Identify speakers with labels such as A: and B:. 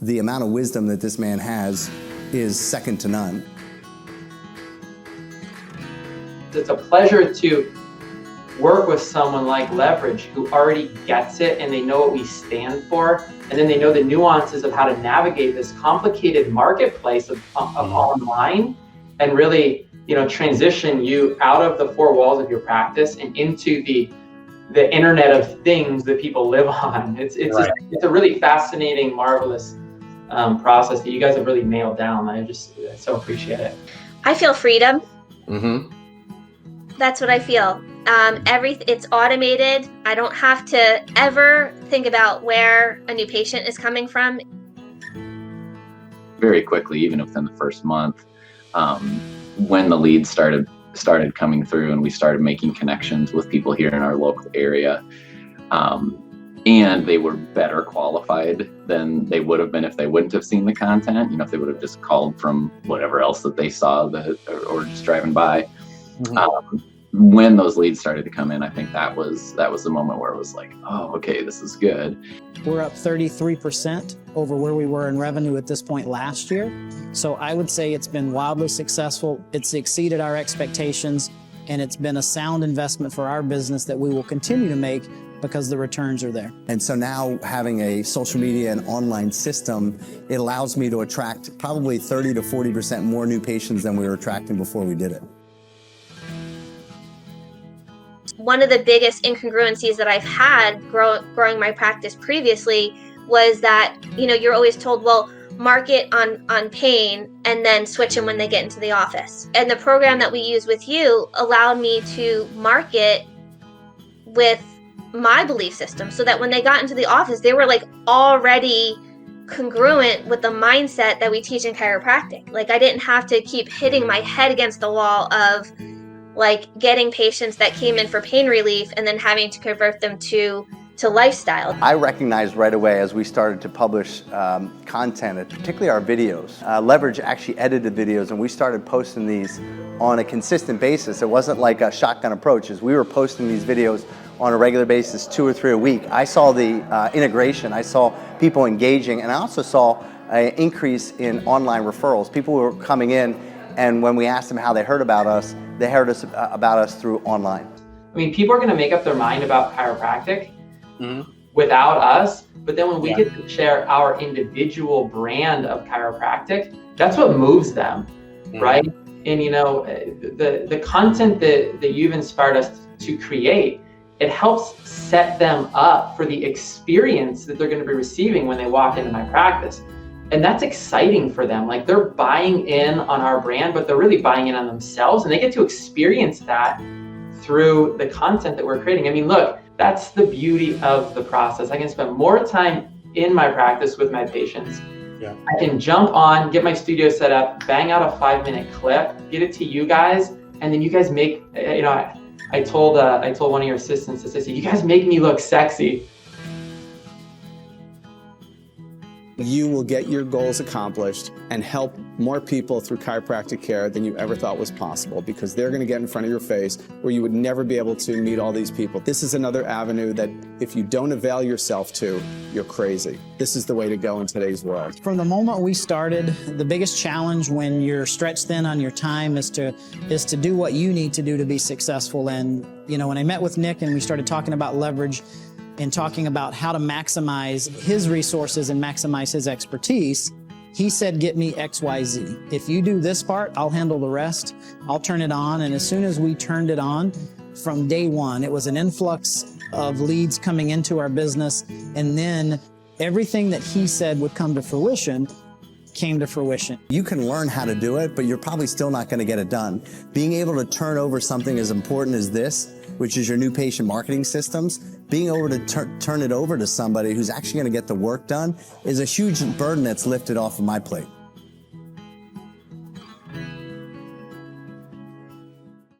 A: The amount of wisdom that this man has is second to none.
B: It's a pleasure to work with someone like LVRG who already gets it and they know what we stand for, and then they know the nuances of how to navigate this complicated marketplace of online and really, transition you out of the four walls of your practice and into the internet of things that people live on. It's a really fascinating, marvelous process that you guys have really nailed down. I so appreciate it.
C: I feel freedom.
D: Mm-hmm.
C: That's what I feel. It's automated. I don't have to ever think about where a new patient is coming from.
D: Very quickly, even within the first month, when the leads started coming through and we started making connections with people here in our local area, and they were better qualified than they would have been if they wouldn't have seen the content, if they would have just called from whatever else that they saw or just driving by. Mm-hmm. When those leads started to come in, I think that was the moment where it was like, oh, okay, this is good.
E: We're up 33% over where we were in revenue at this point last year. So I would say it's been wildly successful. It's exceeded our expectations, and it's been a sound investment for our business that we will continue to make because the returns are there.
A: And so now having a social media and online system, it allows me to attract probably 30 to 40% more new patients than we were attracting before we did it.
C: One of the biggest incongruencies that I've had growing my practice previously was that, you're always told, well, market on pain and then switch them when they get into the office. And the program that we use with you allowed me to market with my belief system so that when they got into the office, they were like already congruent with the mindset that we teach in chiropractic. Like I didn't have to keep hitting my head against the wall of like getting patients that came in for pain relief and then having to convert them to lifestyle.
A: I recognized right away as we started to publish content, particularly our videos. LVRG actually edited videos and we started posting these on a consistent basis. It wasn't like a shotgun approach. As we were posting these videos on a regular basis, 2 or 3 a week, I saw the integration, I saw people engaging, and I also saw an increase in online referrals. People were coming in, and when we asked them how they heard about us, they heard about us through online.
B: I mean, people are going to make up their mind about chiropractic without us, but then when we get to share our individual brand of chiropractic, that's what moves them, right? And the content that you've inspired us to create, it helps set them up for the experience that they're going to be receiving when they walk into my practice. And that's exciting for them. Like they're buying in on our brand, but they're really buying in on themselves, and they get to experience that through the content that we're creating. I mean, look, that's the beauty of the process. I can spend more time in my practice with my patients. Yeah. I can jump on, get my studio set up, bang out a 5-minute clip, get it to you guys, and then you guys make, I told one of your assistants, I said, you guys make me look sexy.
F: You will get your goals accomplished and help more people through chiropractic care than you ever thought was possible, because they're going to get in front of your face where you would never be able to meet all these people. This is another avenue that if you don't avail yourself to, you're crazy. This is the way to go in today's world.
E: From the moment we started, the biggest challenge when you're stretched thin on your time is to do what you need to do to be successful. And when I met with Nick and we started talking about LVRG, and talking about how to maximize his resources and maximize his expertise, he said, get me XYZ. If you do this part, I'll handle the rest. I'll turn it on. And as soon as we turned it on, from day one, it was an influx of leads coming into our business. And then everything that he said would come to fruition came to fruition.
A: You can learn how to do it, but you're probably still not going to get it done. Being able to turn over something as important as this, which is your new patient marketing systems, being able to turn it over to somebody who's actually going to get the work done is a huge burden that's lifted off of my plate.